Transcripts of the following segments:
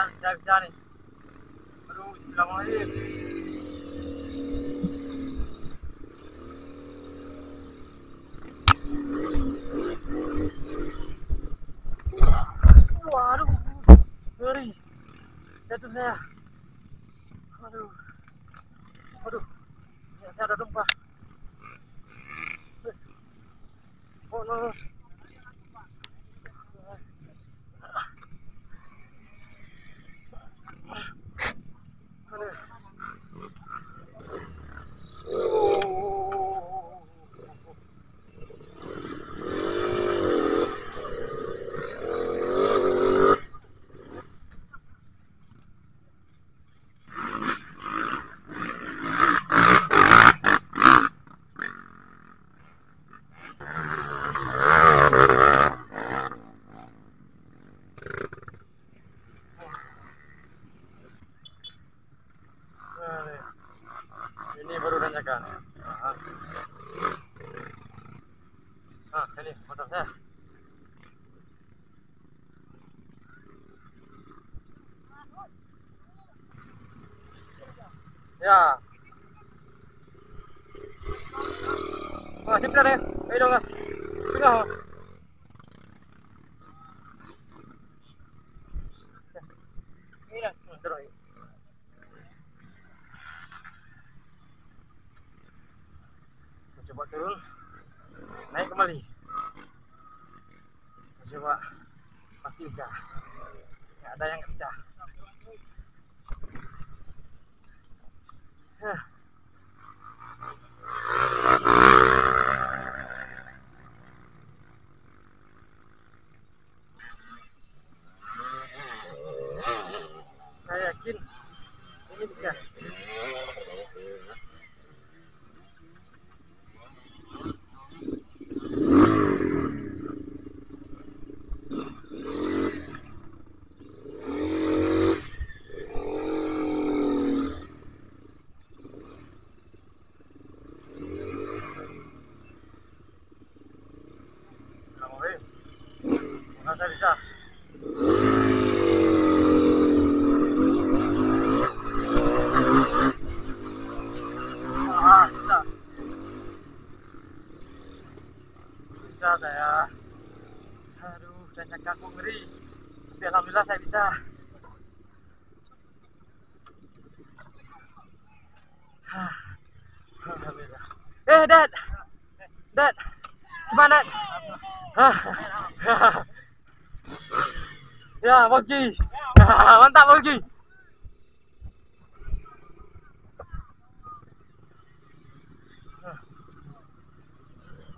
mudah-mudahan saya bisa nih. Aduh, bismillahirrahmanirrahim. Waduh, ngeri. Jatuh saya. Aduh. Aduh. Ya, saya ada tumpah. Oh, no. Aduh. Ini baru tanjakan. Ini motor saya. Ya. Sip dah deh. Ayo dong, Mas. Sudah. Ini dah, terus. Saya coba turun. Naik kembali. Saya coba. Pasti bisa. Nggak ada yang nggak bisa. Saya yakin ini bisa. Saya bisa. Bisa. Bisa saya. Aduh, tanjakan aku ngeri. Tapi alhamdulillah saya bisa. Alhamdulillah. Dad. Dad. Gimana, Dad? Ya, Bogi. Mantap, Bogi.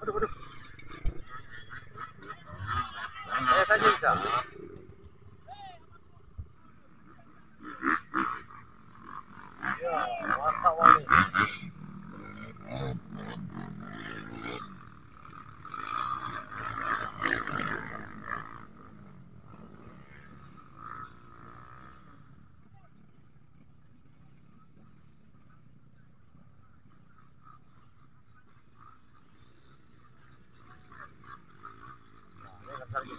Aduh. Saya saja bisa. Ya, mantap Wali. Lagi.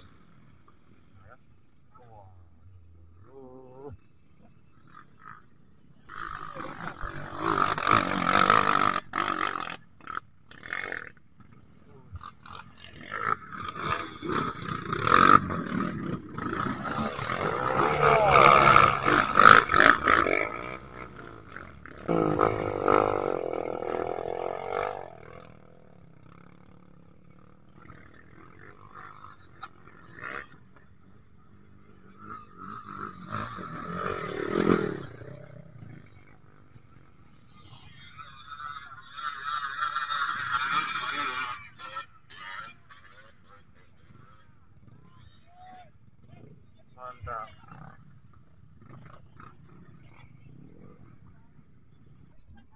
Mantap.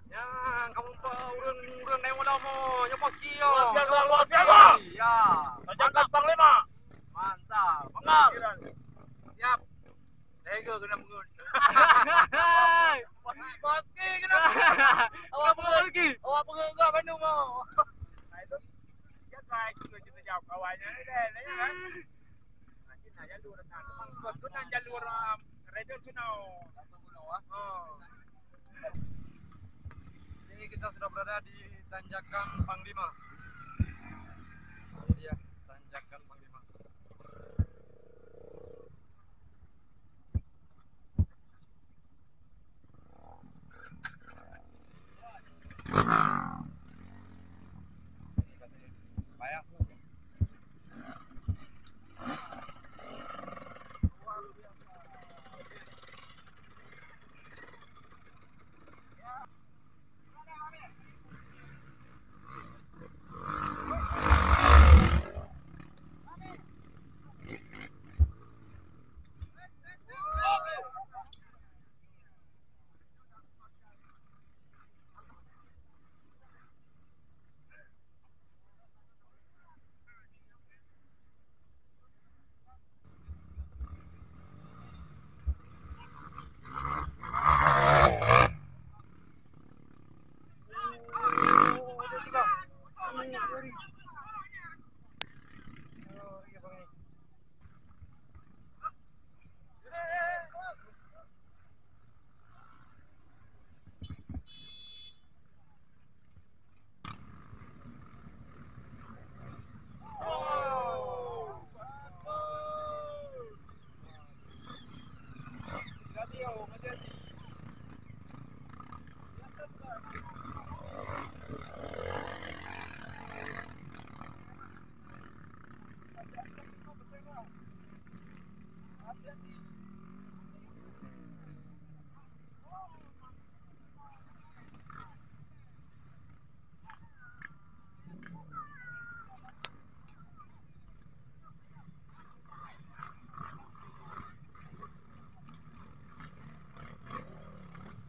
Ya, kamu urun nemu mo, nyopot kio. Luar biasa. Ya. Mantap Panglima. Mantap. Mantap. Siap. Lego kena mengun. Mati kena. Awak pergi. Awak pergi ke Bandung mau. Nah itu. Ya saya juga kita jawab kawannya ini deh, kan. Nanti saya jalur kan. Memang jalur Radio Cunau. Oh. Ini kita sudah berada di Tanjakan Panglima. Ini dia Tanjakan Panglima. Payah.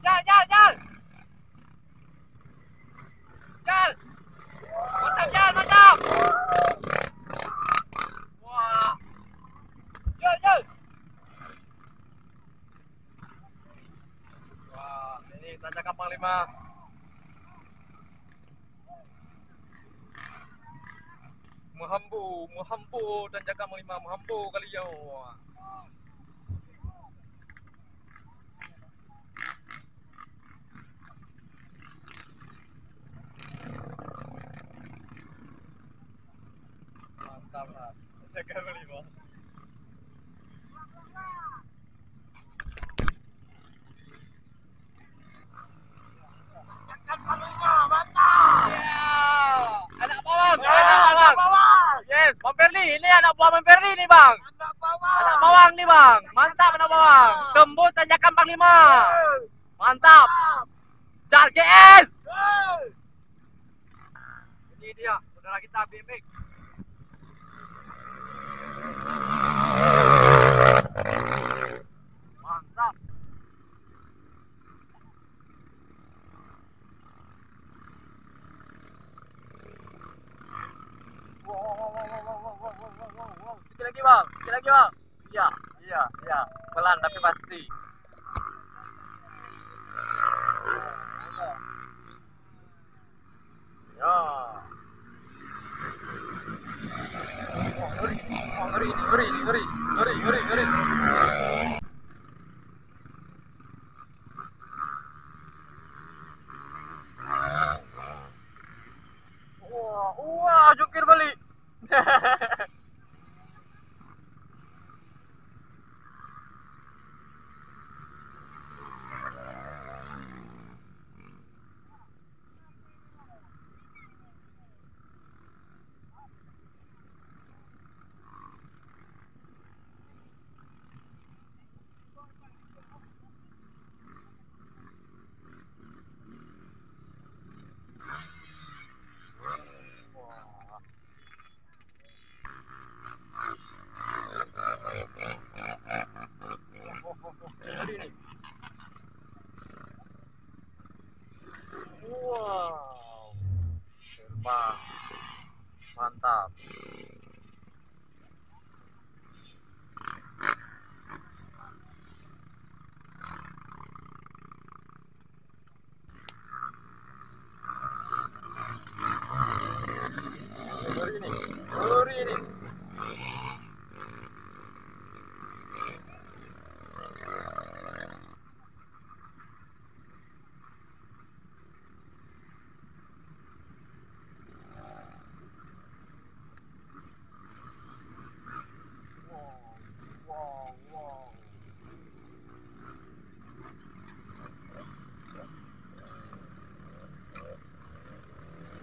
Jal, jal, jal. Jal. Mantap, jal, mantap. Wah. Jal, jal. Wah, ini Tanjakan Panglima. Menghambu Tanjakan Panglima, menghambu kali ya. Mantap lah, Tanjakan Panglima. Anak bawang, anak bawang. Yes, Bang Perli, ini anak buah Bang Perli nih, Bang. Anak bawang nih, Bang. Mantap anak bawang. Tembus Tanjakan Panglima. Mantap. Jar GS. Ini dia, saudara kita BMX. Mantap. Wow. Sikit lagi, Bang. Sikit lagi, Bang. Iya. Pelan tapi pasti. Ya. Ngeri. Wah, jungkir balik.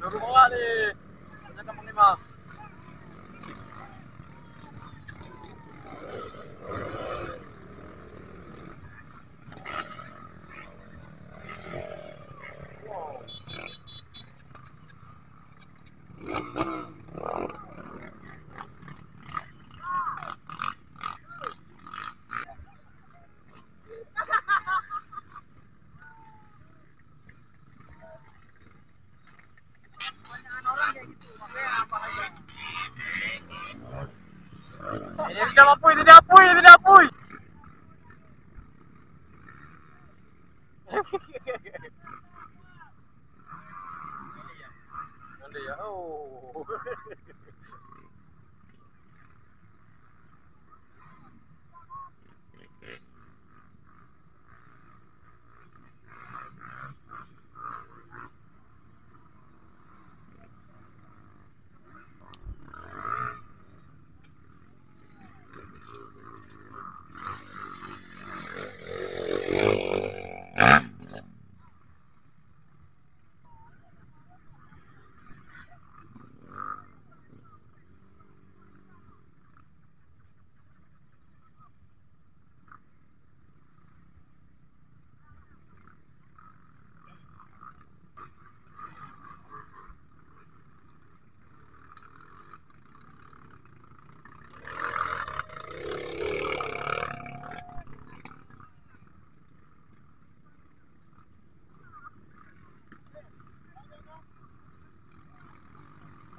Baru bawa nih. Tanjakan Panglima. Ini dia apuy, ini dia apuy, ini dia apuy. Nanti ya, oh.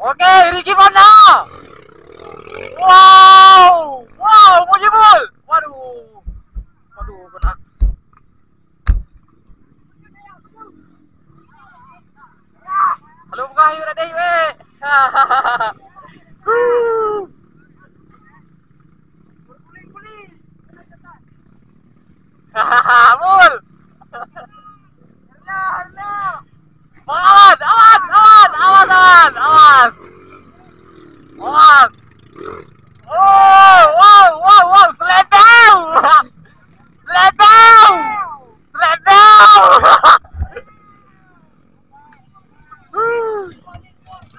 Oke, Ricky mana? Wow, wow, Mujibul. Waduh, waduh, kena. Halo, buka yuk, ada yuk, Hahaha, Mul. Awas, awas, awas, awas, awas, awas. Awas. Oh, wow, wow, wow, selebau. Selebau. Selebau.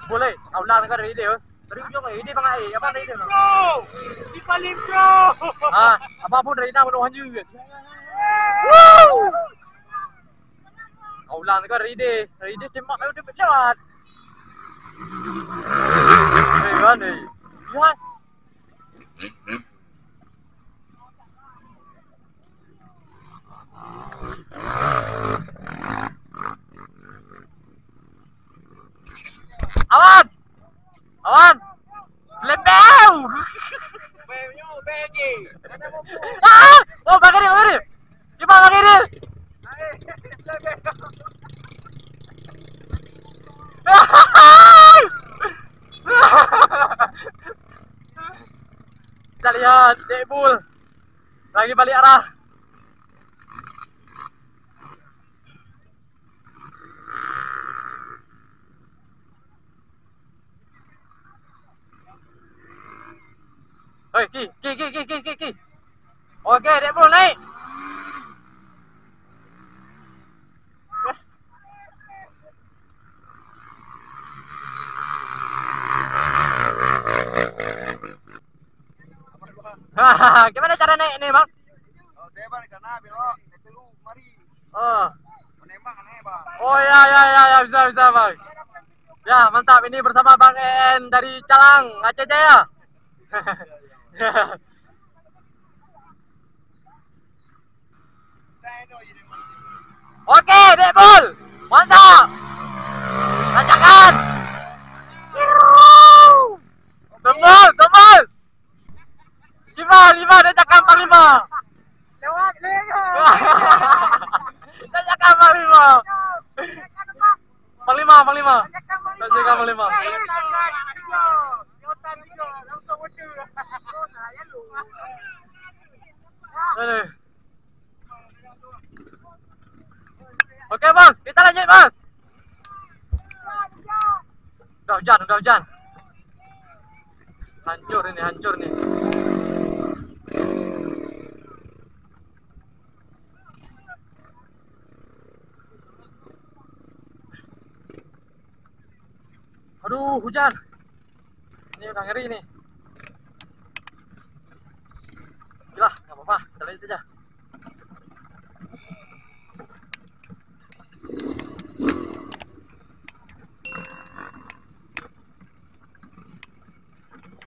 Boleh, ulang dengan ide. Dari ujung ide bang ai, apa ide bang? Bro, di paling bro. Ah, apapun dari nama doang juga. Woo! Ulang dengan ide semak ayo dia cepat. Hei, kan ni. Ya. Awan! Awan! Selebau! Beunya bengi. Ah! Oh, bagari, bagari. Coba bagari. Kita lihat Dekbul lagi balik arah. Hei, ki. Oke, Dekbul naik. Gimana cara naik ini, Bang? Oh, saya bang sana belok, itu mari. Oh. Menembak aneh, Bang. Oh ya, bisa, Bang. Ya, mantap, ini bersama Bang En dari Calang, Aceh Jaya. Oke, Dekbul. Mantap. Tanjakan. Tembus. Lima, tanjakan Panglima. Lewat lego. Tanjakan Panglima. Panglima. Tanjakan Panglima. Oke, Bos, kita lanjut, Bos. Udah hujan. Hancur nih. Aduh, hujan. Ini udah ngeri nih. Gila, nggak apa-apa, kita lihat aja.